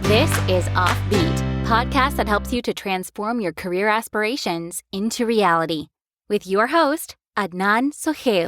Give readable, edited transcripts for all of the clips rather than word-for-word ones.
This is Offbeat, podcast that helps you to transform your career aspirations into reality. With your host, Adnan Sohail.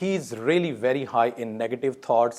He is really very high in negative thoughts,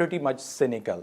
pretty much cynical.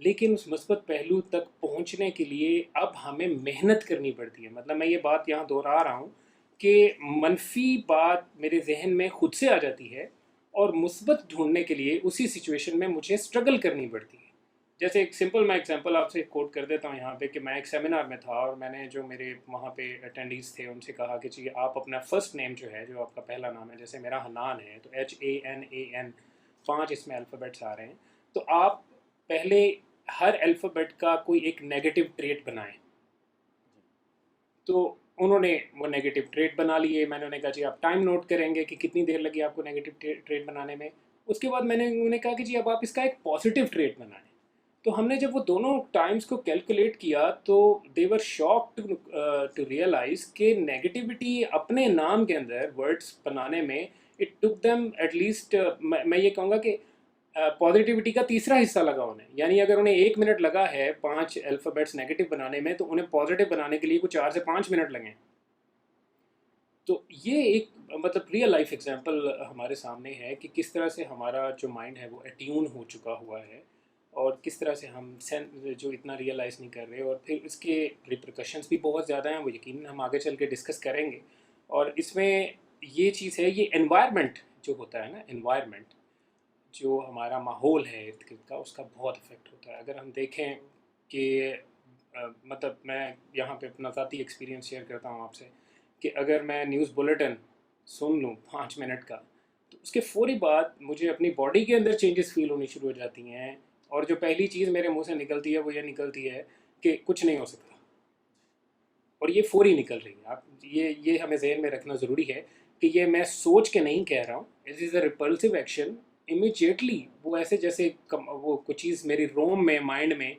لیکن اس مثبت پہلو تک پہنچنے کے لیے اب ہمیں محنت کرنی پڑتی ہے. مطلب میں یہ بات یہاں دہرا رہا ہوں کہ منفی بات میرے ذہن میں خود سے آ جاتی ہے اور مثبت ڈھونڈنے کے لیے اسی سچویشن میں مجھے اسٹرگل کرنی پڑتی ہے. جیسے ایک سمپل میں ایگزامپل آپ سے کوٹ کر دیتا ہوں یہاں پہ کہ میں ایک سیمینار میں تھا اور میں نے جو میرے وہاں پہ اٹینڈیز تھے ان سے کہا کہ جی آپ اپنا فرسٹ نیم جو ہے, جو آپ کا پہلا نام ہے, جیسے میرا حنان ہے تو HANAN 5 اس میں الفابیٹس آ رہے ہیں, تو آپ پہلے ہر الفابیٹ کا کوئی ایک نیگیٹو ٹریٹ بنائیں. تو انہوں نے وہ نیگیٹو ٹریٹ بنا لیے. میں نے انہیں کہا جی آپ ٹائم نوٹ کریں گے کہ کتنی دیر لگی آپ کو نیگیٹو ٹریٹ بنانے میں. اس کے بعد میں نے انہیں کہا کہ جی اب آپ اس کا ایک پازیٹیو ٹریٹ بنائیں. تو ہم نے جب وہ دونوں ٹائمز کو کیلکولیٹ کیا تو they were shock to realise کہ نیگیٹیوٹی اپنے نام کے اندر ورڈس بنانے میں it took them at least, میں یہ کہوں گا کہ پازیٹیوٹی کا تیسرا حصہ لگا انہیں. یعنی اگر انہیں 1 منٹ لگا ہے 5 الفابیٹس نیگیٹو بنانے میں تو انہیں پازیٹیو بنانے کے لیے کچھ 4 سے 5 منٹ لگیں. تو یہ ایک مطلب ریئل لائف ایگزامپل ہمارے سامنے ہے کہ کس طرح سے ہمارا جو مائنڈ ہے وہ اٹیون ہو چکا ہوا ہے اور کس طرح سے ہم جو اتنا ریئلائز نہیں کر رہے, اور پھر اس کے ریپرکشنز بھی بہت زیادہ ہیں, وہ یقیناً ہم آگے چل کے ڈسکس کریں گے. اور اس میں یہ چیز ہے, یہ انوائرمنٹ جو ہوتا ہے نا, انوائرمنٹ جو ہمارا ماحول ہے ارد گرد کا, اس کا بہت افیکٹ ہوتا ہے. اگر ہم دیکھیں کہ مطلب میں یہاں پہ اپنا ذاتی ایکسپیرینس شیئر کرتا ہوں آپ سے کہ اگر میں نیوز بلیٹن سن لوں 5 منٹ کا تو اس کے فوری بعد مجھے اپنی باڈی کے اندر چینجز فیل ہونی شروع ہو جاتی ہیں, اور جو پہلی چیز میرے منہ سے نکلتی ہے وہ یہ نکلتی ہے کہ کچھ نہیں ہو سکتا, اور یہ فوری نکل رہی ہے. آپ یہ ہمیں ذہن میں رکھنا ضروری ہے کہ یہ میں سوچ کے نہیں کہہ رہا ہوں. It is a repulsive action. Immediately وہ ایسے جیسے وہ کچھ چیز میری روم میں, مائنڈ میں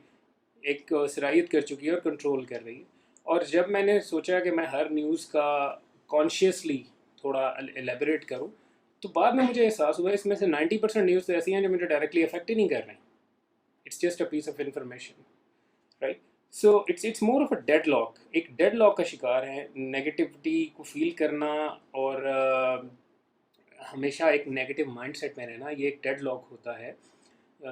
ایک سرایت کر چکی ہے اور کنٹرول کر رہی ہے. اور جب میں نے سوچا کہ میں ہر نیوز کا کانشیسلی تھوڑا ایلیبریٹ کروں تو بعد میں مجھے احساس ہوا اس میں سے 90% نیوز تو ایسی ہیں جو مجھے ڈائریکٹلی افیکٹ ہی نہیں کر رہی. It's just a piece of information, right. So it's more of a deadlock. ایک ڈیڈ لاک کا شکار ہے نیگیٹیوٹی کو فیل کرنا, اور ہمیشہ ایک نیگیٹو مائنڈ سیٹ میں رہنا. یہ ایک ڈیڈ لاک ہوتا ہے.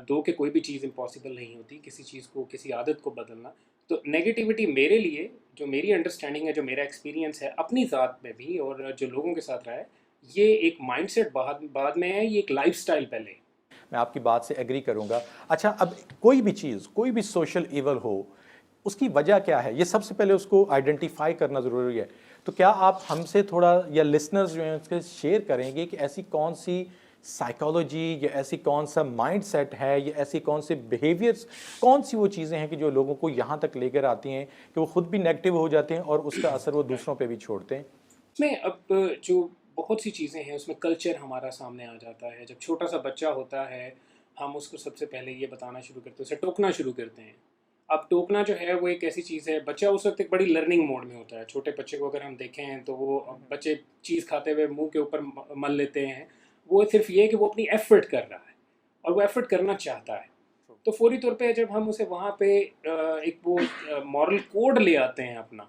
دو کہ کوئی بھی چیز امپاسبل نہیں ہوتی, کسی چیز کو, کسی عادت کو بدلنا. تو نیگیٹیوٹی میرے لیے, جو میری انڈرسٹینڈنگ ہے, جو میرا ایکسپیرینس ہے اپنی ذات میں بھی اور جو لوگوں کے ساتھ رہا ہے, یہ ایک مائنڈ سیٹ بعد میں ہے, یہ ایک لائف سٹائل پہلے. میں آپ کی بات سے ایگری کروں گا. اچھا, اب کوئی بھی چیز, کوئی بھی سوشل ایول ہو, اس کی وجہ کیا ہے, یہ سب سے پہلے اس کو آئیڈینٹیفائی کرنا ضروری ہے. تو کیا آپ ہم سے تھوڑا, یا لسنرز جو ہیں اس کے شیئر کریں گے کہ ایسی کون سی سائیکالوجی یا ایسی کون سا مائنڈ سیٹ ہے یا ایسی کون سے بیہیویئرز, کون سی وہ چیزیں ہیں کہ جو لوگوں کو یہاں تک لے کر آتی ہیں کہ وہ خود بھی نیگیٹو ہو جاتے ہیں اور اس کا اثر وہ دوسروں پہ بھی چھوڑتے ہیں؟ اس میں اب جو بہت سی چیزیں ہیں اس میں کلچر ہمارا سامنے آ جاتا ہے. جب چھوٹا سا بچہ ہوتا ہے ہم اس کو سب سے پہلے یہ بتانا شروع کرتے ہیں, اسے ٹوکنا شروع کرتے ہیں. اب ٹوکنا جو ہے وہ ایک ایسی چیز ہے, بچہ اس وقت ایک بڑی لرننگ موڈ میں ہوتا ہے. چھوٹے بچے کو اگر ہم دیکھیں تو وہ بچے چیز کھاتے ہوئے منہ کے اوپر مل لیتے ہیں. وہ صرف یہ کہ وہ اپنی ایفرٹ کر رہا ہے اور وہ ایفرٹ کرنا چاہتا ہے. تو فوری طور پہ جب ہم اسے وہاں پہ ایک وہ مورل کوڈ لے آتے ہیں اپنا,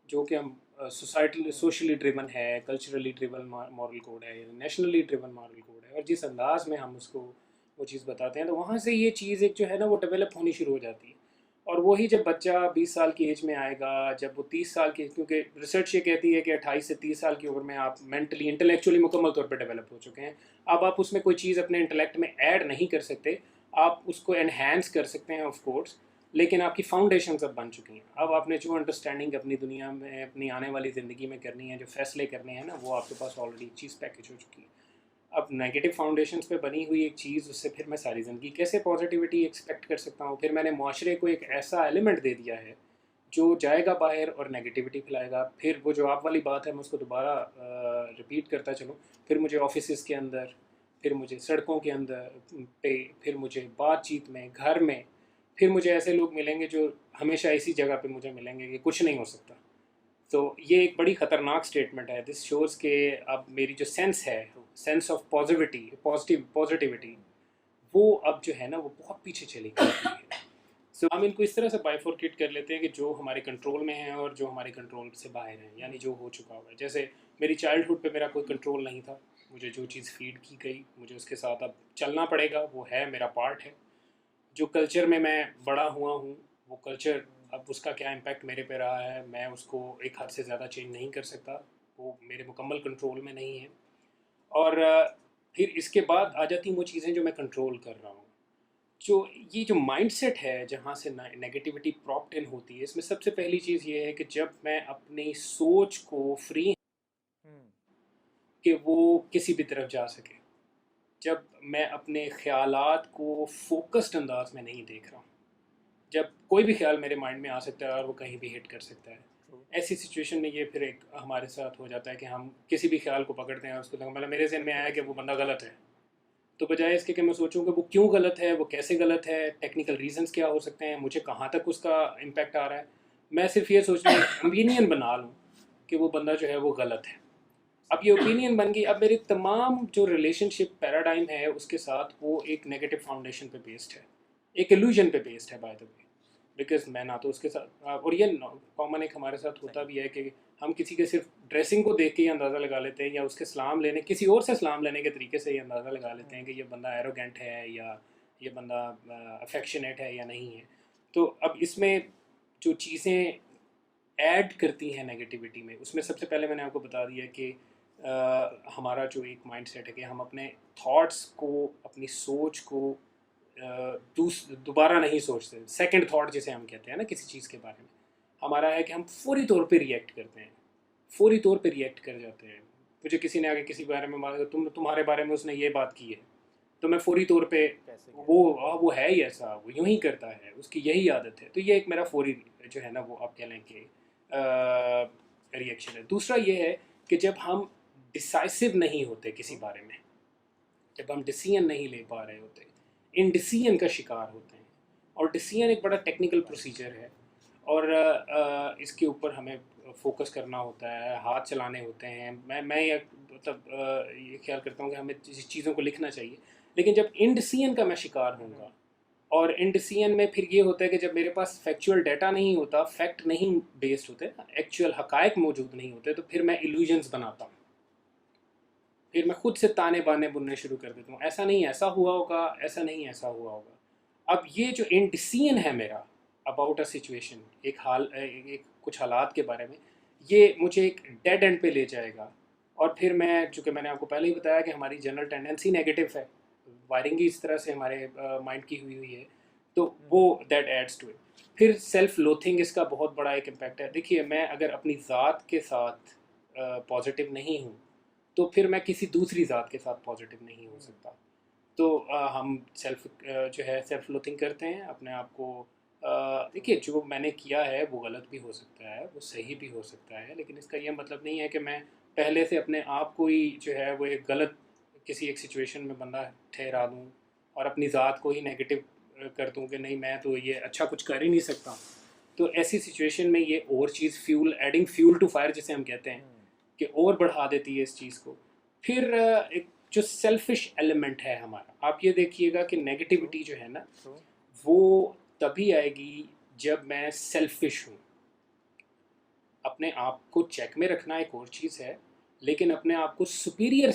جو کہ ہم سوشلی ڈریون ہے, کلچرلی ڈریون مورل کوڈ ہے, نیشنلی ڈریون مورل کوڈ ہے, اور جس انداز میں ہم اس کو وہ چیز بتاتے ہیں تو وہاں سے یہ چیز ایک جو ہے نا وہ ڈیولپ ہونی شروع ہو جاتی ہے. اور وہی جب بچہ 20 سال کی ایج میں آئے گا, جب وہ 30 سال کی, کیونکہ ریسرچ یہ کہتی ہے کہ 28 سے 30 سال کی عمر میں آپ مینٹلی انٹلیکچولی مکمل طور پہ ڈیولپ ہو چکے ہیں. اب آپ اس میں کوئی چیز اپنے انٹلیکٹ میں ایڈ نہیں کر سکتے, آپ اس کو انہینس کر سکتے ہیں آف کورس, لیکن آپ کی فاؤنڈیشنز اب بن چکی ہیں. اب آپ نے جو انڈرسٹینڈنگ اپنی دنیا میں, اپنی آنے والی زندگی میں کرنی ہے, جو فیصلے کرنے ہیں نا, وہ آپ کے پاس آلریڈی چیز پیکج ہو چکی ہے. اب نیگیٹو فاؤنڈیشنز پہ بنی ہوئی ایک چیز, اس سے پھر میں ساری زندگی کیسے پازیٹیوٹی ایکسپیکٹ کر سکتا ہوں؟ پھر میں نے معاشرے کو ایک ایسا ایلیمنٹ دے دیا ہے جو جائے گا باہر اور نیگیٹیوٹی پھیلائے گا. پھر وہ جو آپ والی بات ہے میں اس کو دوبارہ ریپیٹ کرتا چلوں, پھر مجھے آفیسز کے اندر, پھر مجھے سڑکوں کے اندر پہ, پھر مجھے بات چیت میں, گھر میں, پھر مجھے ایسے لوگ ملیں گے جو ہمیشہ اسی جگہ پہ مجھے ملیں گے کہ کچھ نہیں ہو سکتا. تو یہ ایک بڑی خطرناک اسٹیٹمنٹ ہے. دس شوز کہ اب میری جو سینس ہے, سینس آف پازیٹیوٹی, وہ اب جو ہے نا وہ بہت پیچھے چلی گئی ہے. سو ہم ان کو اس طرح سے بائیفورکیٹ کر لیتے ہیں کہ جو ہمارے کنٹرول میں ہیں اور جو ہمارے کنٹرول سے باہر ہیں, یعنی جو ہو چکا ہوا ہے. جیسے میری چائلڈہڈ پہ میرا کوئی کنٹرول نہیں تھا, مجھے جو چیز فیڈ کی گئی مجھے اس کے ساتھ اب چلنا پڑے گا, وہ ہے میرا پارٹ ہے. جو کلچر میں بڑا ہوا ہوں وہ کلچر اب اس کا کیا امپیکٹ میرے پہ رہا ہے میں اس کو ایک حد سے زیادہ چینج نہیں کر سکتا, وہ میرے مکمل کنٹرول میں نہیں ہے. اور پھر اس کے بعد آ جاتی ہیں وہ چیزیں جو میں کنٹرول کر رہا ہوں. یہ جو مائنڈ سیٹ ہے جہاں سے نیگیٹیوٹی پراپٹ ان ہوتی ہے, اس میں سب سے پہلی چیز یہ ہے کہ جب میں اپنی سوچ کو فری کہ وہ کسی بھی طرف جا سکے, جب میں اپنے خیالات کو فوکسڈ انداز میں نہیں دیکھ رہا ہوں, جب کوئی بھی خیال میرے مائنڈ میں آ سکتا ہے اور وہ کہیں بھی ہٹ کر سکتا ہے, ایسی سچویشن میں یہ پھر ایک ہمارے ساتھ ہو جاتا ہے کہ ہم کسی بھی خیال کو پکڑتے ہیں, اس کو مطلب میرے ذہن میں آیا کہ وہ بندہ غلط ہے, تو بجائے اس کے کہ میں سوچوں کہ وہ کیوں غلط ہے, وہ کیسے غلط ہے, ٹیکنیکل ریزنز کیا ہو سکتے ہیں, مجھے کہاں تک اس کا امپیکٹ آ رہا ہے, میں صرف یہ سوچ رہا ہوں اوپینین بنا لوں کہ وہ بندہ جو ہے وہ غلط ہے. اب یہ اوپینین بن گئی, اب میری تمام جو ریلیشن شپ پیراڈائم ہے اس کے ساتھ وہ ایک نیگیٹو فاؤنڈیشن پہ بیسڈ ہے, ایک ایلوژن پہ بیسڈ ہے بائی دا وے, بیکاز میں نہ تو اس کے ساتھ, اور یہ کامن ایک ہمارے ساتھ ہوتا بھی ہے کہ ہم کسی کے صرف ڈریسنگ کو دیکھ کے ہی اندازہ لگا لیتے ہیں, یا اس کے سلام لینے کسی اور سے سلام لینے کے طریقے سے ہی اندازہ لگا لیتے ہیں کہ یہ بندہ ایروگینٹ ہے یا یہ بندہ افیکشنیٹ ہے یا نہیں ہے. تو اب اس میں جو چیزیں ایڈ کرتی ہیں نیگیٹیوٹی میں, اس میں سب سے پہلے میں نے آپ کو بتا دیا کہ ہمارا جو ایک مائنڈ سیٹ ہے کہ ہم اپنے تھاٹس کو, اپنی سوچ کو دوبارہ نہیں سوچتے. سیکنڈ تھاٹ جسے ہم کہتے ہیں نا کسی چیز کے بارے میں, ہمارا ہے کہ ہم فوری طور پہ ریئیکٹ کرتے ہیں, فوری طور پہ ریئیکٹ کر جاتے ہیں. مجھے کسی نے آگے کسی بارے میں تمہارے بارے میں اس نے یہ بات کی ہے, تو میں فوری طور پہ وہ ہے ہی ایسا, وہ یوں ہی کرتا ہے, اس کی یہی عادت ہے. تو یہ ایک میرا فوری جو ہے نا وہ آپ کہہ لیں کہ ریئیکشن ہے. دوسرا یہ ہے کہ جب ہم ڈسائسو نہیں ہوتے کسی بارے میں, جب ہم ڈیسیژن نہیں لے پا رہے ہوتے, انڈیسیژن کا شکار ہوتے ہیں. اور ڈیسیژن ایک بڑا ٹیکنیکل پروسیجر ہے, اور اس کے اوپر ہمیں فوکس کرنا ہوتا ہے, ہاتھ چلانے ہوتے ہیں. میں مطلب یہ خیال کرتا ہوں کہ ہمیں چیزوں کو لکھنا چاہیے, لیکن جب انڈیسیژن کا میں شکار ہوں گا, اور انڈیسیژن میں پھر یہ ہوتا ہے کہ جب میرے پاس فیکچوئل ڈیٹا نہیں ہوتا, فیکٹ نہیں بیسڈ ہوتے, ایکچوئل حقائق موجود نہیں ہوتے, تو پھر میں ایلوژنس بناتا ہوں, پھر میں خود سے تانے بانے بننے شروع کر دیتا ہوں, ایسا نہیں ایسا ہوا ہوگا, ایسا نہیں ایسا ہوا ہوگا. اب یہ جو انڈیسیژن ہے میرا اباؤٹ اے سچویشن, ایک کچھ حالات کے بارے میں, یہ مجھے ایک ڈیڈ اینڈ پہ لے جائے گا. اور پھر چونکہ میں نے آپ کو پہلے ہی بتایا کہ ہماری جنرل ٹینڈنسی نیگیٹو ہے, وائرنگ ہی اس طرح سے ہمارے مائنڈ کی ہوئی ہے, تو وہ دیٹ ایڈس ٹو اٹ. پھر سیلف لوتھنگ اس کا بہت بڑا ایک امپیکٹ ہے. دیکھیے, میں اگر اپنی ذات کے ساتھ پازیٹیو نہیں ہوں, تو پھر میں کسی دوسری ذات کے ساتھ پازیٹیو نہیں ہو سکتا. تو ہم سیلف لوتھنگ کرتے ہیں اپنے آپ کو. دیکھیے, جو میں نے کیا ہے وہ غلط بھی ہو سکتا ہے, وہ صحیح بھی ہو سکتا ہے, لیکن اس کا یہ مطلب نہیں ہے کہ میں پہلے سے اپنے آپ کو ہی جو ہے وہ ایک غلط کسی ایک سچویشن میں بندہ ٹھہرا دوں, اور اپنی ذات کو ہی نیگیٹو کر دوں کہ نہیں میں تو یہ اچھا کچھ کر ہی نہیں سکتا. تو ایسی سچویشن میں یہ اور چیز ایڈنگ فیول ٹو فائر جسے ہم کہتے ہیں, کہ اور بڑھا دیتی ہے اس چیز کو. پھر ایک جو سیلفش ایلیمنٹ ہے ہمارا, آپ یہ دیکھیے گا کہ نیگیٹیوٹی جو ہے نا وہ تبھی آئے گی جب میں سیلفش ہوں. اپنے آپ کو چیک میں رکھنا ایک اور چیز ہے, لیکن اپنے آپ کو سپیریئر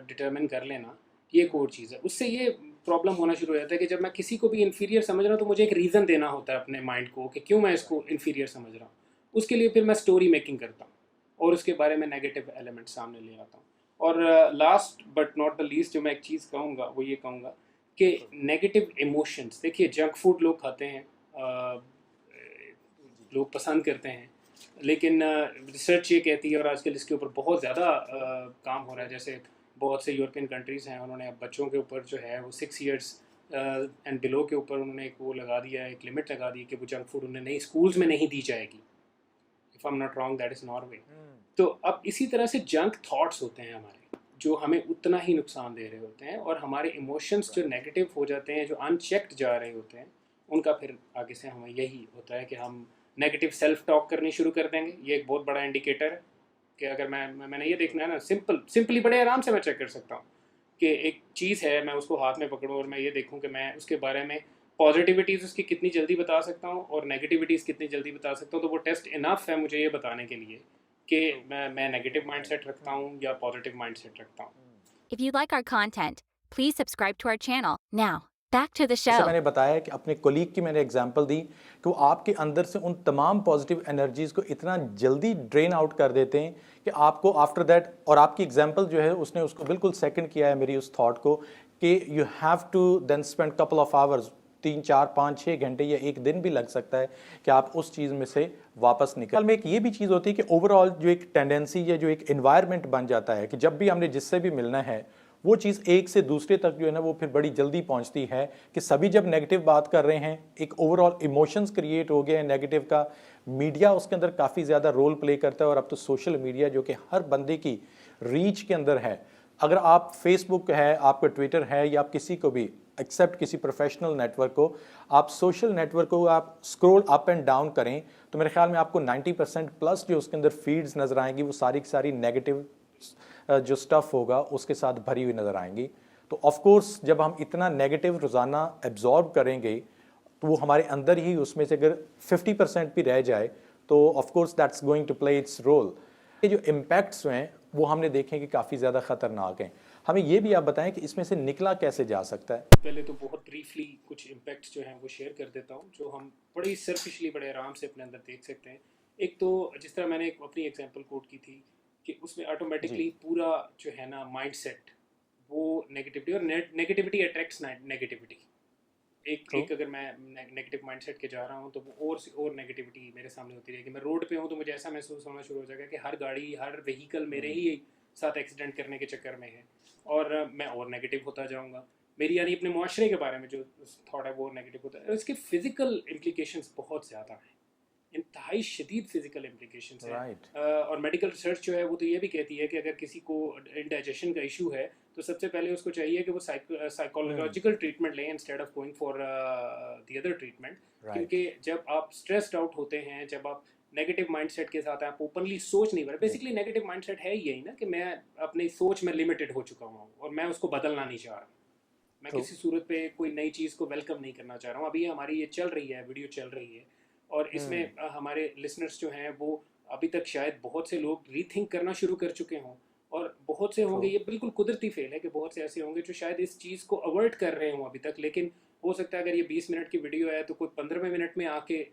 ڈٹرمن کر لینا یہ ایک اور چیز ہے. اس سے یہ پرابلم ہونا شروع ہو جاتا ہے کہ جب میں کسی کو بھی انفیریئر سمجھ رہا ہوں, تو مجھے ایک ریزن دینا ہوتا ہے اپنے مائنڈ کو کہ کیوں میں اس کو انفیریئر سمجھ رہا ہوں. اس کے لیے پھر میں اسٹوری میکنگ کرتا ہوں, اور اس کے بارے میں نیگیٹو ایلیمنٹ سامنے لے آتا ہوں. اور last but not the list جو میں ایک چیز کہوں گا وہ یہ کہوں گا کہ نیگیٹو ایموشنس. دیکھیے, جنک فوڈ لوگ کھاتے ہیں, لوگ پسند کرتے ہیں, لیکن ریسرچ یہ کہتی ہے, اور آج کل اس کے اوپر بہت زیادہ کام ہو رہا ہے. جیسے بہت سے یورپین کنٹریز ہیں, انہوں نے اب بچوں کے اوپر جو ہے وہ 6 ایئرس اینڈ بلو کے اوپر انہوں نے ایک وہ لگا دیا ہے, ایک لمٹ لگا دی ہے کہ وہ جنک فوڈ انہیں نہیں اسکولز میں نہیں دی جائے گی. If I am not wrong, that is Norway. تو اب اسی طرح سے جنک تھاٹس ہوتے ہیں ہمارے, جو ہمیں اتنا ہی نقصان دے رہے ہوتے ہیں, اور ہمارے ایموشنس جو نیگیٹو ہو جاتے ہیں, جو ان چیکڈ جا رہے ہوتے ہیں, ان کا پھر آگے سے ہمیں یہی ہوتا ہے کہ ہم نیگیٹو سیلف ٹاک کرنی شروع کر دیں گے. یہ ایک بہت بڑا انڈیکیٹر ہے کہ اگر میں نے یہ دیکھنا ہے نا, سمپلی بڑے آرام سے میں چیک کر سکتا ہوں کہ ایک چیز ہے, میں اس کو ہاتھ میں پکڑوں اور میں یہ دیکھوں کہ میں اس کے بارے میں پازیٹیوٹیز اس کی کتنی جلدی بتا سکتا ہوں اور نیگیٹیوٹیز کتنی جلدی بتا سکتا ہوں. تو وہ ٹیسٹ انف ہے مجھے یہ بتانے کے لیے کہ میں نیگیٹو مائنڈ سیٹ رکھتا ہوں یا پازیٹیو مائنڈ سیٹ رکھتا ہوں. If you like our content, please subscribe to our channel now Back to the جیسے show. میں نے بتایا کہ اپنے کولیگ کی میں نے ایگزامپل دی کہ وہ آپ کے اندر سے ان تمام پازیٹیو انرجیز کو اتنا جلدی ڈرین آؤٹ کر دیتے ہیں کہ آپ کو آفٹر دیٹ, اور آپ کی ایگزامپل جو ہے اس نے اس کو بالکل سیکنڈ کیا ہے میری اس تھاٹ کو, کہ you have to then spend couple of hours, 3 4 5 6 گھنٹے یا ایک دن بھی لگ سکتا ہے کہ آپ اس چیز میں سے واپس نکل. میں ایک یہ بھی چیز ہوتی ہے کہ اوور آل جو ایک ٹینڈنسی یا جو ایک انوائرمنٹ بن جاتا ہے کہ جب بھی ہم نے جس سے بھی ملنا ہے وہ چیز ایک سے دوسرے تک جو ہے نا وہ پھر بڑی جلدی پہنچتی ہے کہ سبھی جب نیگیٹو بات کر رہے ہیں, ایک اوور آل ایموشنز کریٹ ہو گئے ہیں نیگیٹو کا, میڈیا اس کے اندر کافی زیادہ رول پلے کرتا ہے, اور اب تو سوشل میڈیا جو کہ ہر بندے کی ریچ کے اندر ہے, اگر آپ فیس بک ہے, آپ کا ٹویٹر ہے, یا آپ کسی کو بھی ایکسیپٹ کسی پروفیشنل نیٹ ورک کو, آپ سوشل نیٹ ورک کو آپ اسکرول اپ اینڈ ڈاؤن کریں تو میرے خیال میں آپ کو 90% پلس جو اس کے اندر فیڈز نظر آئیں گی وہ ساری کی ساری نیگیٹو جو سٹف ہوگا اس کے ساتھ بھری ہوئی نظر آئیں گی. تو آف کورس جب ہم اتنا نیگیٹو روزانہ ایبزارب کریں گے تو وہ ہمارے اندر ہی اس میں سے اگر 50% بھی رہ جائے تو of course that's going to play its role. یہ جو امپیکٹس ہیں وہ ہم نے دیکھیں کہ کافی زیادہ خطرناک ہیں. ہمیں یہ بھی آپ بتائیں کہ اس میں سے نکلا کیسے جا سکتا ہے. پہلے تو بہت بریفلی کچھ امپیکٹس جو ہیں وہ شیئر کر دیتا ہوں جو ہم بڑی سرفشلی بڑے آرام سے اپنے اندر دیکھ سکتے ہیں. ایک تو جس طرح میں نے اپنی ایگزامپل کوٹ کی تھی کہ اس میں آٹومیٹکلی پورا جو ہے نا مائنڈ سیٹ وہ نیگیٹیوٹی, اور نیگیٹیوٹی اٹریکٹس نیگیٹیوٹی. ایک اگر میں نیگیٹو مائنڈ سیٹ کے جا رہا ہوں تو وہ اور سے اور نیگیٹیوٹی میرے سامنے ہوتی رہے گی. میں روڈ پہ ہوں تو مجھے ایسا محسوس ہونا شروع ہو جائے گا کہ ہر گاڑی ہر وہیکل میرے ہی ساتھ ایکسیڈنٹ کرنے کے چکر میں ہے, اور میں اور نیگیٹو ہوتا جاؤں گا. میری یعنی اپنے معاشرے کے بارے میں جو تھاٹ ہے وہ نیگیٹو ہوتا ہے. اس کے فزیکل امپلیکیشنس بہت زیادہ ہیں, انتہائی شدید فزیکل امپلیکیشنس ہیں. اور میڈیکل ریسرچ جو ہے وہ تو یہ بھی کہتی ہے کہ اگر کسی کو انڈائجیشن کا ایشو ہے تو سب سے پہلے اس کو چاہیے کہ وہ سائیکولوجیکل ٹریٹمنٹ لیں instead of going for the other treatment. کیونکہ جب آپ اسٹریسڈ آؤٹ ہوتے ہیں, جب آپ نیگیٹو مائنڈ سیٹ کے ساتھ آپ اوپنلی سوچ نہیں پا, بیسکلی نیگیٹو مائنڈ سیٹ ہے یہی نا کہ میں اپنی سوچ میں لمیٹڈ ہو چکا ہوں اور میں اس کو بدلنا نہیں چاہ رہا. میں کسی صورت پہ کوئی نئی چیز کو ویلکم نہیں کرنا چاہ رہا ہوں. ابھی ہماری یہ چل رہی ہے, ویڈیو چل رہی ہے, اور اس میں ہمارے لسنرس جو ہیں وہ ابھی تک شاید بہت سے لوگ ری تھنک کرنا شروع کر چکے ہوں, اور بہت سے ہوں گے, یہ بالکل قدرتی فیل ہے کہ بہت سے ایسے ہوں گے جو شاید اس چیز کو اوائڈ کر رہے ہوں ابھی تک. لیکن ہو سکتا ہے اگر یہ 20 منٹ کی ویڈیو ہے تو کوئی 15ویں منٹ میں آ کے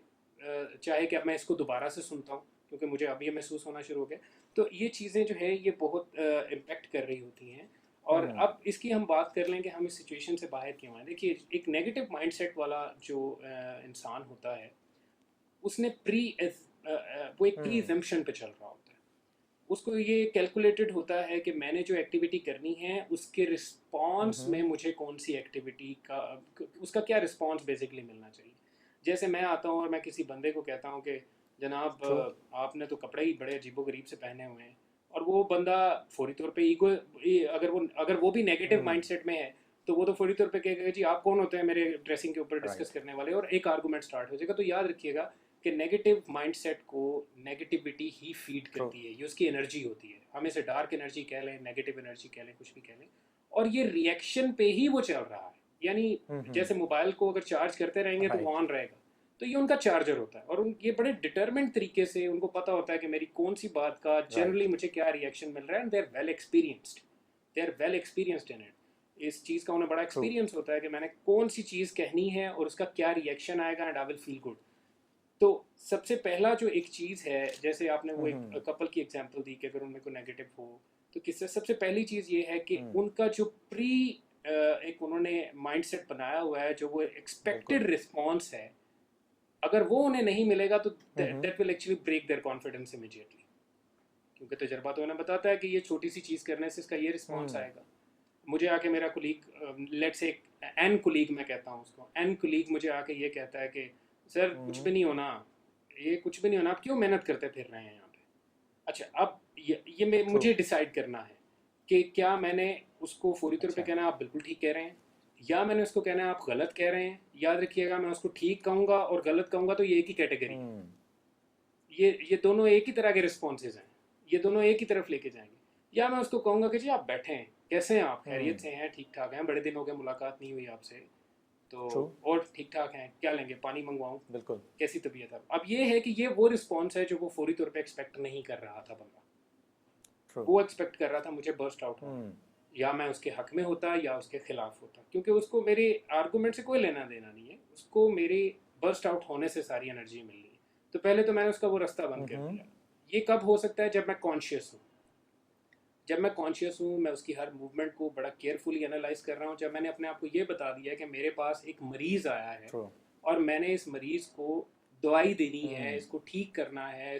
چاہے کہ اب میں اس کو دوبارہ سے سنتا ہوں کیونکہ مجھے اب یہ محسوس ہونا شروع ہو گیا. تو یہ چیزیں جو ہے یہ بہت امپیکٹ کر رہی ہوتی ہیں. اور اب اس کی ہم بات کر لیں کہ ہم اس سچویشن سے باہر کیوں آئیں. دیکھیے, ایک نیگیٹو مائنڈ سیٹ والا جو انسان ہوتا ہے اس نے وہ ایک پری ایزمپشن پہ چل رہا ہوتا ہے. اس کو یہ کیلکولیٹڈ ہوتا ہے کہ میں نے جو ایکٹیویٹی کرنی ہے اس کے رسپانس میں مجھے کون سی ایکٹیویٹی کا اس کا کیا رسپانس بیسکلی ملنا چاہیے. جیسے میں آتا ہوں اور میں کسی بندے کو کہتا ہوں کہ جناب آپ نے تو کپڑے ہی بڑے عجیب و غریب سے پہنے ہوئے ہیں, اور وہ بندہ فوری طور پہ ایگو, اگر وہ بھی نیگیٹو مائنڈ سیٹ میں ہے تو وہ تو فوری طور پہ کہے گا جی آپ کون ہوتے ہیں میرے ڈریسنگ کے اوپر ڈسکس کرنے والے, اور ایک آرگومنٹ سٹارٹ ہو جائے گا. تو یاد رکھیے گا کہ نیگیٹو مائنڈ سیٹ کو نیگیٹیوٹی ہی فیڈ کرتی ہے, یہ اس کی انرجی ہوتی ہے. ہم اسے ڈارک انرجی کہہ لیں, نیگیٹو انرجی کہہ لیں, کچھ بھی کہہ لیں, اور یہ ری ایکشن پہ ہی وہ چل رہا ہے. یعنی جیسے موبائل کو اگر چارج کرتے رہیں گے تو وہ آن رہے گا, تو یہ ان کا چارجر ہوتا ہے, اور یہ بڑے ڈٹرمنٹ طریقے سے ان کو پتہ ہوتا ہے کہ میری کون سی بات کا جنرلی مجھے کیا ری ایکشن مل رہا ہے. They are well experienced in it. اس چیز کا انہیں بڑا ایکسپیرینس ہوتا ہے کہ میں نے کون سی چیز کہنی ہے اور اس کا کیا ری ایکشن آئے گا, and I will feel good. تو سب سے پہلا جو ایک چیز ہے, جیسے آپ نے وہ ایک کپل کی ایگزامپل دی کہ اگر ان میں کوئی نیگیٹو ہو تو کس سے, سب سے پہلی چیز یہ ہے کہ ان کا جو ایک انہوں نے مائنڈ سیٹ بنایا ہوا ہے, جو وہ ایکسپیکٹڈ رسپانس ہے, اگر وہ انہیں نہیں ملے گا تو that will actually break their confidence immediately. کیونکہ تجربہ تو انہیں بتاتا ہے کہ یہ چھوٹی سی چیز کرنے سے اس کا یہ رسپانس آئے گا. مجھے آ کے میرا colleague, let's say an colleague میں کہتا ہوں اس کو, این کولیگ مجھے آ کے یہ کہتا ہے کہ سر کچھ بھی نہیں ہونا, یہ کچھ بھی نہیں ہونا, آپ کیوں محنت کرتے پھر رہے ہیں یہاں پہ. اچھا, اب یہ مجھے ڈیسائیڈ کرنا ہے کہ کیا میں نے اس کو فوری طور پہ کہنا ہے آپ بالکل ٹھیک کہہ رہے ہیں, یا میں نے اس کو کہنا ہے آپ غلط کہہ رہے ہیں. یاد رکھیے گا, میں اس کو ٹھیک کہوں گا اور غلط کہوں گا تو یہ ایک ہی کیٹیگری, یہ دونوں ایک ہی طرح کے رسپانسز ہیں, یہ دونوں ایک ہی طرف لے کے جائیں گے. یا میں اس کو کہوں گا کہ جی آپ بیٹھیں, کیسے ہیں آپ, خیریت سے ہیں, ٹھیک ٹھاک ہیں, بڑے دن ہو گئے ملاقات نہیں ہوئی آپ سے, تو اور ٹھیک ٹھاک ہیں, کیا لیں گے, پانی منگواؤں, بالکل, کیسی طبیعت ہے. اب یہ ہے کہ یہ وہ رسپانس ہے جو وہ فوری طور پہ ایکسپیکٹ نہیں کر رہا تھا بندہ. وہ ایکسپیکٹ کر رہا تھا مجھے برسٹ آؤٹ ہونا, یا میں اس کے حق میں ہوتا یا اس کے خلاف ہوتا, کیونکہ اس کو میرے آرگومنٹ سے کوئی لینا دینا نہیں ہے, اس کو میری برسٹ آؤٹ ہونے سے ساری انرجی مل رہی ہے. تو پہلے تو میں نے اس کا وہ راستہ بند کر دیا. یہ کب ہو سکتا ہے؟ جب میں کانشیس ہوں. جب میں کانشیس ہوں, میں اس کی ہر موومنٹ کو بڑا کیئرفلی انالائز کر رہا ہوں. جب میں نے اپنے آپ کو یہ بتا دیا کہ میرے پاس ایک مریض آیا ہے اور میں نے اس مریض کو دوائی دینی ہے, اس کو ٹھیک کرنا ہے,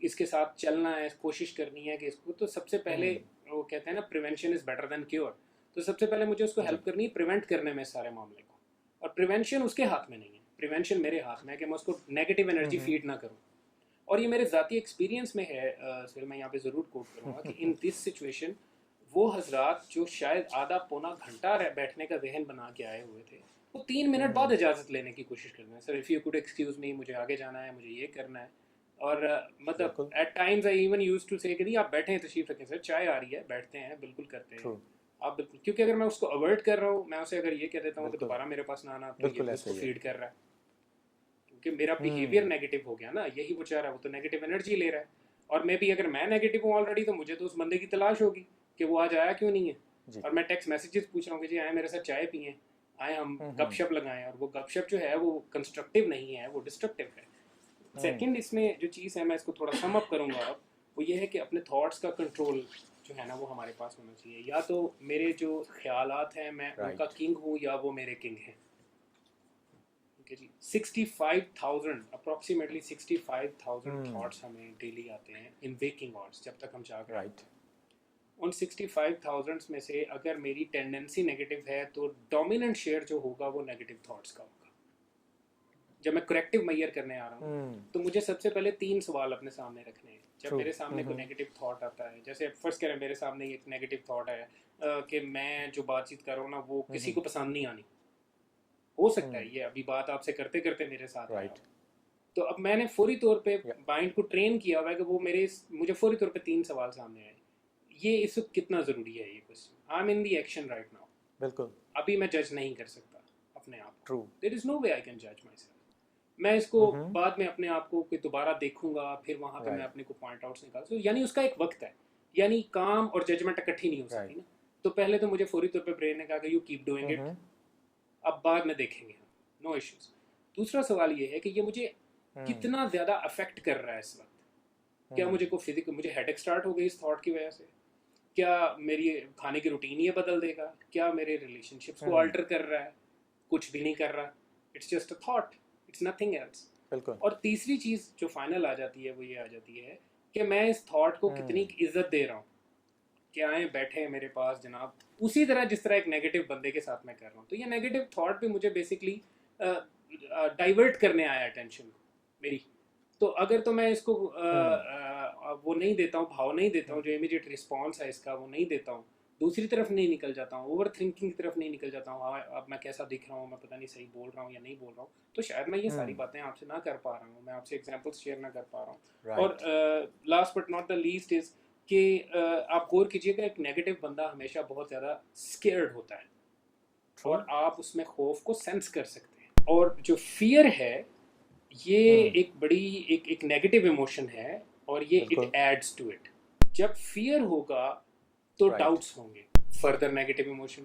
اس کے ساتھ چلنا ہے, کوشش کرنی ہے کہ اس کو, تو سب سے پہلے وہ کہتے ہیں نا prevention is better than cure. تو سب سے پہلے مجھے اس کو ہیلپ کرنی ہے پریونٹ کرنے میں سارے معاملے کو. اور پریونشن اس کے ہاتھ میں نہیں ہے, پریونشن میرے ہاتھ میں ہے کہ میں اس کو نیگیٹو انرجی فیڈ نہ کروں. اور یہ میرے ذاتی ایکسپیرینس میں ہے, پھر میں یہاں پہ ضرور کوٹ کروں گا کہ ان دس سچویشن وہ حضرات جو شاید آدھا پونا گھنٹہ بیٹھنے کا ذہن بنا کے آئے ہوئے تھے, وہ 3 منٹ بعد اجازت لینے کی کوشش کرتے ہیں. Sir if you could excuse me, مجھے آگے جانا ہے, مجھے یہ کرنا ہے. اور مطلب at times I even used to say کہ نہیں آپ بیٹھیں, تشریف رکھیں سر, چائے آ رہی ہے, بیٹھتے ہیں, بالکل کرتے ہیں آپ بالکل. کیونکہ اگر میں اس کو اوائڈ کر رہا ہوں, میں اسے اگر یہ کہہ دیتا ہوں کہ دوبارہ میرے پاس نہ آنا, تو یہ اس کو فیڈ کر رہا ہے, کیونکہ میرا بیہیویئر نیگیٹو ہو گیا نا. یہی وہ چاہ رہا ہے, وہ تو نیگیٹو انرجی لے رہا ہے. اور میں بھی اگر میں نیگیٹو ہوں آلریڈی, تو مجھے تو اس بندے کی تلاش ہوگی کہ وہ آج آیا کیوں نہیں ہے. اور میں ٹیکسٹ میسیجز پوچھ رہا ہوں کہ جی آئے میرے ساتھ چائے پئیں, آئے ہم گپ شپ لگائیں. اور وہ گپ شپ جو ہے وہ کنسٹرکٹیو نہیں ہے, وہ ڈسٹرکٹیو ہے. سیکنڈ اس میں جو چیز ہے, میں اس کو تھوڑا سم اپ کروں گا, وہ یہ ہے کہ اپنے تھاٹس کا کنٹرول جو ہے نا وہ ہمارے پاس ہونا چاہیے. یا تو میرے جو خیالات ہیں میں ان کا کنگ ہوں, یا وہ میرے کنگ ہیں. 65,000 اپروکسیمیٹلی 65,000 تھاٹس ہمیں ڈیلی آتے ہیں ان ویکنگ آورس جب تک ہم جاگ رہے ہیں. ان 65,000 میں سے اگر میری ٹینڈنسی نیگیٹو ہے, تو ڈومیننٹ شیئر جو ہوگا وہ نیگیٹو تھاٹس کا ہوگا. جب میں کریکٹیو میئر کرنے آ رہا ہوں, تو مجھے سب سے پہلے 3 سوال اپنے سامنے رکھنے ہیں. جب میرے سامنے کوئی نیگیٹو تھاٹ آتا ہے, جیسے فرض کریں میرے سامنے ایک نیگیٹو تھاٹ ہے کہ میں جو بات چیت کر رہا ہوں نا وہ کسی کو پسند نہیں آنی. ہو سکتا ہے یہ ابھی بات آپ سے کرتے کرتے میرے ساتھ آیا. تو اب میں نے فوری طور پہ مائنڈ کو ٹرین کیا ہوا ہے کہ وہ مجھے فوری طور پہ 3 سوال سامنے آئے. یہ اس وقت کتنا ضروری ہے یہ question. I am in the action right now. بالکل. ابھی میں جج نہیں کر سکتا اپنے آپ کو. دیر از نو وے آئی کین جج مائی سیلف. میں اس کو بعد میں اپنے آپ کو کہ دوبارہ دیکھوں گا, پھر وہاں پہ میں اپنے کو پوائنٹ آؤٹس نکال سکوں. یعنی اس کا ایک وقت ہے, یعنی کام اور ججمنٹ اکٹھی نہیں ہو سکتی نا. تو پہلے تو مجھے فوری طور پہ برین نے کہا کہ یو کیپ ڈوئنگ اٹ, اب بعد میں دیکھیں گے, نو ایشوز. دوسرا سوال یہ ہے کہ یہ مجھے کتنا زیادہ افیکٹ کر رہا ہے اس وقت. کیا مجھے کوئی مجھے ہیڈ ایک اسٹارٹ ہو گئی اس تھاٹ کی وجہ سے؟ کیا میری کھانے کی روٹین یہ بدل دے گا؟ کیا میرے ریلیشن شپس کو آلٹر کر رہا ہے؟ کچھ بھی نہیں کر رہا. It's just a thought, it's nothing else. اور تیسری چیز جو فائنل آ جاتی ہے وہ یہ آ جاتی ہے کہ میں اس تھاٹ کو کتنی عزت دے رہا ہوں کہ آئیں بیٹھے ہیں میرے پاس جناب, اسی طرح جس طرح ایک نیگیٹو بندے کے ساتھ میں کر رہا ہوں. تو یہ نیگیٹو تھاٹ بھی مجھے بیسکلی ڈائیورٹ کرنے آیا اٹینشن میری. تو اگر تو میں اس کو وہ نہیں دیتا ہوں, بھاؤ نہیں دیتا ہوں, جو امیڈیٹ رسپانس ہے اس کا وہ نہیں دیتا ہوں, دوسری طرف نہیں نکل جاتا ہوں, اوور تھنکنگ کی طرف نہیں نکل جاتا ہوں, ہاں اب میں کیسا دکھ رہا ہوں, میں پتہ نہیں صحیح بول رہا ہوں یا نہیں بول رہا ہوں, تو شاید میں یہ ساری باتیں آپ سے نہ کر پا رہا ہوں, میں آپ سے ایگزامپلس شیئر نہ کر پا رہا ہوں. اور last but not the least is کہ آپ غور کیجیے گا, ایک نیگیٹو بندہ ہمیشہ بہت زیادہ اسکیئرڈ ہوتا ہے, اور آپ اس میں خوف کو سینس کر سکتے ہیں. اور جو فیئر ہے یہ ایک بڑی ایک نیگیٹو ایموشن ہے, اور یہ اٹ ایڈز ٹو اٹ. جب فیئر ہوگا تو ڈاؤٹس ہوں گے, further negative emotion.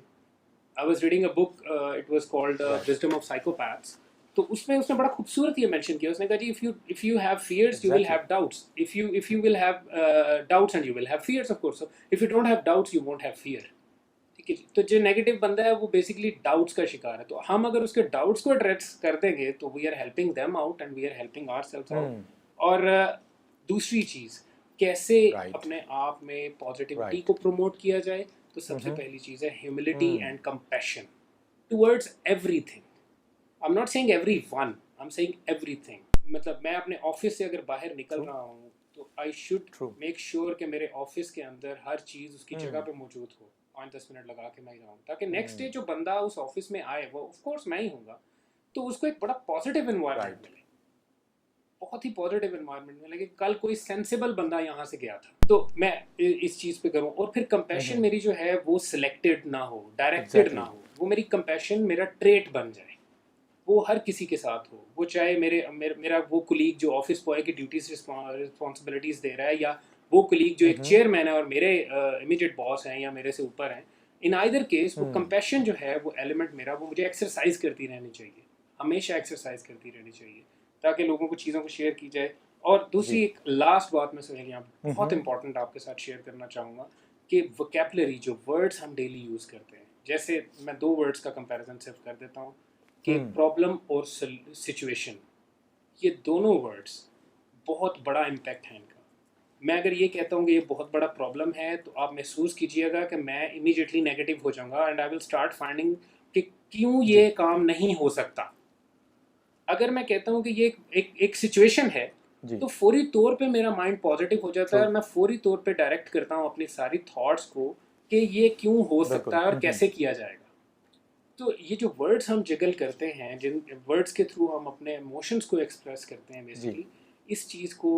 I was reading a book, it was called Wisdom of Psychopaths. تو اس میں بڑا خوبصورت یہ مینشن کیا, اس نے کہا جی if you have fears you will have doubts, if you will have doubts and you will have fears of course, so if you don't have doubts you won't have fear. ٹھیک ہے جی. تو جو negative بندہ ہے وہ basically doubts کا شکار ہے. تو ہم اگر اس کے ڈاؤٹس کو ایڈریس کر دیں گے تو we are helping them out and we are helping our self out. اور دوسری چیز, کیسے اپنے آپ میں پازیٹیوٹی کو پروموٹ کیا جائے, تو سب سے پہلی چیز ہے humility and compassion towards everything. I am not seeing everyone, I am seeing everything. مطلب میں اپنے آفس سے اگر باہر نکل رہا ہوں تو آئی شوڈ میک شیور کہ میرے آفس کے اندر ہر چیز اس کی جگہ پہ موجود ہو, 5-10 منٹ لگا کے میں جاؤں, تاکہ نیکسٹ ڈے جو بندہ اس آفس میں آئے وہ آف کورس میں ہی ہوں گا, تو اس کو ایک بڑا پازیٹیو انوائرمنٹ ملے, بہت ہی پازیٹیو انوائرمنٹ ملے کہ کل کوئی سینسیبل بندہ یہاں سے گیا تھا. تو میں اس چیز پہ کروں. اور پھر کمپیشن میری جو ہے وہ سلیکٹڈ نہ ہو, ڈائریکٹڈ نہ ہو. وہ میری کمپیشن میرا ٹریٹ بن جائے, وہ ہر کسی کے ساتھ ہو, وہ چاہے میرا وہ کولیگ جو آفس بوائے کی ڈیوٹیز رسپانسبلٹیز دے رہا ہے, یا وہ کلیگ جو ایک چیئرمین ہے اور میرے امیڈیٹ باس ہیں یا میرے سے اوپر ہیں, ان آئدر کیس وہ کمپیشن جو ہے وہ ایلیمنٹ میرا وہ مجھے ایکسرسائز کرتی رہنی چاہیے, ہمیشہ ایکسرسائز کرتی رہنی چاہیے تاکہ لوگوں کو چیزوں کو شیئر کی جائے. اور دوسری ایک لاسٹ بات میں سنیں, یہاں بہت امپورٹنٹ آپ کے ساتھ شیئر کرنا چاہوں گا کہ ووکیبلری جو ورڈس ہم ڈیلی یوز کرتے ہیں, جیسے میں 2 ورڈس کا کمپیریزن صرف کر دیتا ہوں کہ پرابلم اور سچویشن, یہ دونوں ورڈس بہت بڑا امپیکٹ ہے ان کا. میں اگر یہ کہتا ہوں کہ یہ بہت بڑا پرابلم ہے تو آپ محسوس کیجئے گا کہ میں امیڈیٹلی نیگیٹو ہو جاؤں گا and I will start finding کہ کیوں یہ کام نہیں ہو سکتا. اگر میں کہتا ہوں کہ یہ ایک سچویشن ہے تو فوری طور پہ میرا مائنڈ پازیٹیو ہو جاتا ہے اور میں فوری طور پہ ڈائریکٹ کرتا ہوں اپنی ساری تھاٹس کو کہ یہ کیوں ہو سکتا ہے اور کیسے کیا جائے گا. تو یہ جو ورڈس ہم جگل کرتے ہیں, جن ورڈس کے تھرو ہم اپنے ایموشنس کو ایکسپریس کرتے ہیں بیسیکلی, اس چیز کو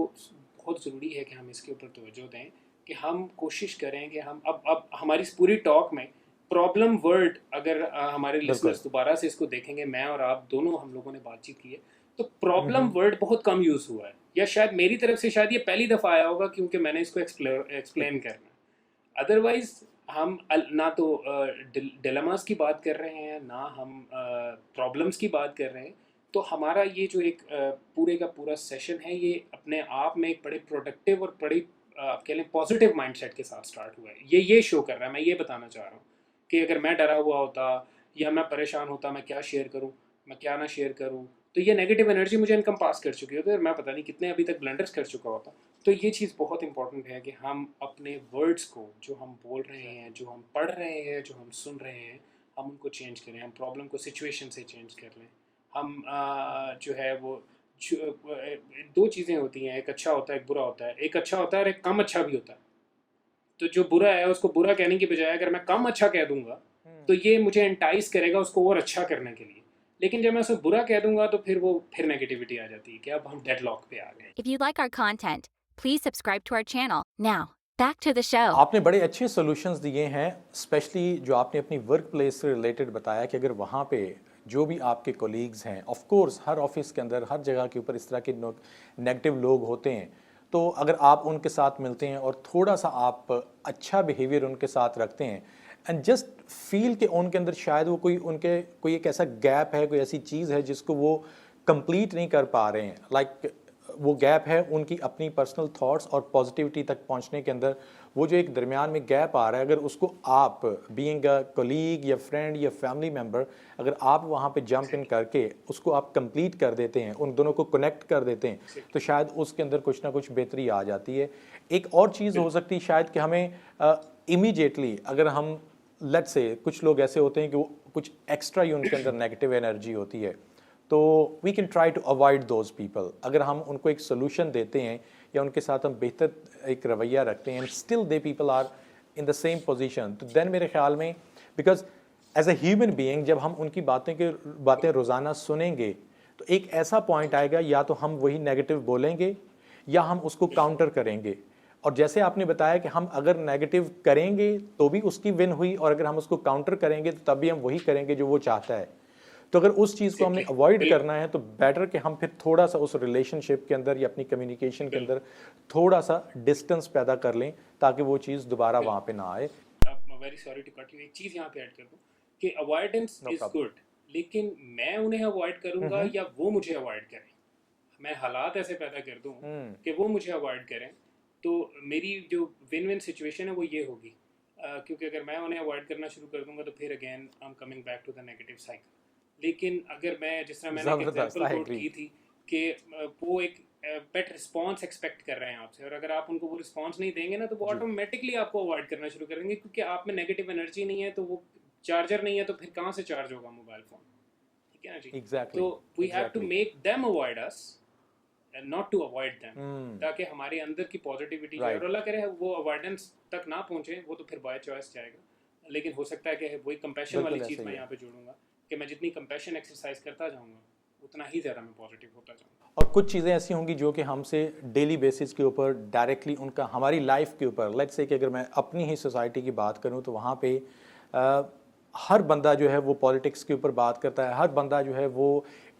بہت ضروری ہے کہ ہم اس کے اوپر توجہ دیں کہ ہم کوشش کریں کہ ہم اب ہماری اس پوری ٹاک میں پرابلم ورڈ اگر ہمارے لسنرس دوبارہ سے اس کو دیکھیں گے, میں اور آپ دونوں ہم لوگوں نے بات چیت کی ہے تو پرابلم ورڈ بہت کم یوز ہوا ہے, یا شاید میری طرف سے شاید یہ پہلی دفعہ آیا ہوگا کیونکہ میں نے اس کو ایکسپلین کرنا. ادروائز ہم نہ تو ڈیلیماز کی بات کر رہے ہیں نہ ہم پرابلمس کی بات کر رہے ہیں. تو ہمارا یہ جو ایک پورے کا پورا سیشن ہے یہ اپنے آپ میں ایک بڑے پروڈکٹیو اور بڑی آپ کہہ لیں پازیٹیو مائنڈ سیٹ کے ساتھ اسٹارٹ ہوا ہے. یہ شو کر رہا ہے, میں یہ بتانا چاہ رہا ہوں کہ اگر میں ڈرا ہوا ہوتا یا میں پریشان ہوتا میں کیا شیئر کروں میں کیا نہ شیئر کروں, تو یہ نیگیٹو انرجی مجھے انکم پاس کر چکی ہوتی ہے اور میں پتہ نہیں کتنے ابھی تک بلنڈرس کر چکا ہوتا. تو یہ چیز بہت امپورٹنٹ ہے کہ ہم اپنے ورڈس کو جو ہم بول رہے ہیں, جو ہم پڑھ رہے ہیں, جو ہم سن رہے ہیں, ہم ان کو چینج کریں. ہم پرابلم کو سچویشن سے چینج کر لیں. ہم جو ہے وہ 2 چیزیں ہوتی ہیں, ایک اچھا ہوتا ہے ایک برا ہوتا ہے. ایک اچھا ہوتا ہے اور ایک کم اچھا بھی ہوتا ہے. تو جو برا ہے اس کو برا کہنے کی بجائے اگر میں کم اچھا کہہ دوں گا تو یہ مجھے انٹائز کرے گا اس کو اور اچھا کرنے کے لیے. لیکن جب میں اسے برا کہہ دوں گا تو پھر نیگیٹیوٹی آ جاتی ہے کہ اب ہم ڈیڈ لاک پہ آ گئے. If you like our content, please subscribe to our channel. Now, back to the show. آپ نے بڑے اچھے سولوشنز دیے ہیں, اسپیشلی جو آپ نے اپنی ورک پلیس سے ریلیٹڈ بتایا کہ اگر وہاں پہ جو بھی آپ کے کولیگز ہیں, آف کورس ہر آفس کے اندر ہر جگہ کے اوپر اس طرح کے نیگیٹو لوگ ہوتے ہیں, تو اگر آپ ان کے ساتھ ملتے ہیں اور تھوڑا سا آپ اچھا بیہیویئر ان کے ساتھ رکھتے ہیں اینڈ جسٹ فیل کہ ان کے اندر شاید وہ کوئی ایک ایسا گیپ ہے, کوئی ایسی چیز ہے جس کو وہ کمپلیٹ نہیں کر پا رہے ہیں, لائک وہ گیپ ہے ان کی اپنی پرسنل تھاٹس اور پازیٹیوٹی تک پہنچنے کے اندر, وہ جو ایک درمیان میں گیپ آ رہا ہے, اگر اس کو آپ بینگ اے کولیگ یا فرینڈ یا فیملی ممبر اگر آپ وہاں پہ جمپ ان کر کے اس کو آپ کمپلیٹ کر دیتے ہیں, ان دونوں کو کنیکٹ کر دیتے ہیں, تو شاید اس کے اندر کچھ نہ کچھ بہتری آ جاتی ہے. ایک اور چیز ہو سکتی شاید کہ ہمیں امیڈیٹلی اگر ہم لیٹ سے کچھ لوگ ایسے ہوتے ہیں کہ وہ کچھ ایکسٹرا ہی ان کے اندر نیگیٹو انرجی ہوتی ہے, تو we can try to avoid those people. اگر ہم ان کو ایک سولوشن دیتے ہیں یا ان کے ساتھ ہم بہتر ایک رویہ رکھتے ہیں, still they people are in the same position, تو دین میرے خیال میں because as a human being جب ہم ان کی باتیں روزانہ سنیں گے تو ایک ایسا پوائنٹ آئے گا یا تو ہم وہی نیگیٹو بولیں گے یا ہم اس کو کاؤنٹر کریں گے. اور جیسے آپ نے بتایا کہ ہم اگر نیگیٹو کریں گے تو بھی اس کی ون ہوئی, اور اگر ہم اس کو کاؤنٹر کریں گے تو تب بھی ہم وہی کریں گے جو وہ چاہتا ہے. تو اگر اس چیز کو ہم نے اوائڈ کرنا ہے تو بیٹر کہ ہم پھر تھوڑا سا اس ریلیشن شپ کے اندر یا اپنی کمیونیکیشن کے اندر تھوڑا سا ڈسٹنس پیدا کر لیں تاکہ وہ چیز دوبارہ وہاں پہ نہ آئے. Very sorry to cut you, ایک چیز یہاں پہ ایڈ کر دوں کہ اوائڈنس از گڈ, لیکن میں انہیں اوائڈ کروں گا یا وہ مجھے اوائڈ کریں. میں حالات ایسے پیدا کر دوں کہ وہ مجھے اوائڈ کریں, تو میری جو ون ون سچویشن ہے وہ یہ ہوگی, کیونکہ اگر میں انہیں اوائڈ کرنا شروع کر دوں گا تو پھر again I am coming back to the negative cycle. لیکن اگر میں جس طرح میں نے ایگزامپل کوٹ کی تھی کہ وہ ایک بیٹ رسپانس ایکسپیکٹ کر رہے ہیں آپ سے, اور اگر آپ ان کو وہ رسپانس نہیں دیں گے نا تو وہ آٹومیٹکلی آپ کو اوائڈ کرنا شروع کریں گے, کیونکہ آپ میں نیگیٹو انرجی نہیں ہے, تو وہ چارجر نہیں ہے تو پھر کہاں سے چارج ہوگا موبائل فون, ٹھیک ہے نا جی. تو we have to make them avoid us, not to avoid them, تاکہ ہمارے اندر کی پازیٹیوٹی جو ہے, اور اللہ کرے وہ اوائڈنس تک نہ پہنچے, وہ تو پھر بائی چوائس جائے گا. لیکن ہو سکتا ہے کہ وہی کمپیشن والی چیز میں یہاں پہ جوڑوں گا کہ میں جتنی کمپیشن ایکسرسائز کرتا جاؤں گا اتنا ہی زیادہ میں پازیٹیو ہوتا جاؤں گا. اور کچھ چیزیں ایسی ہوں گی جو کہ ہم سے ڈیلی بیسس کے اوپر ڈائریکٹلی ان کا ہماری لائف کے اوپر, لیٹس سے کہ اگر میں اپنی ہی سوسائٹی کی بات کروں تو وہاں پہ ہر بندہ جو ہے وہ پالیٹکس کے اوپر بات کرتا ہے, ہر بندہ جو ہے وہ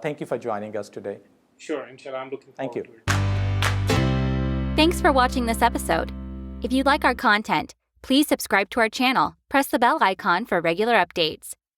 Thank you for joining us today. Sure, inshallah, I'm looking forward Thank you. to it. Thanks for watching this episode. If you like our content, please subscribe to our channel, press the bell icon for regular updates.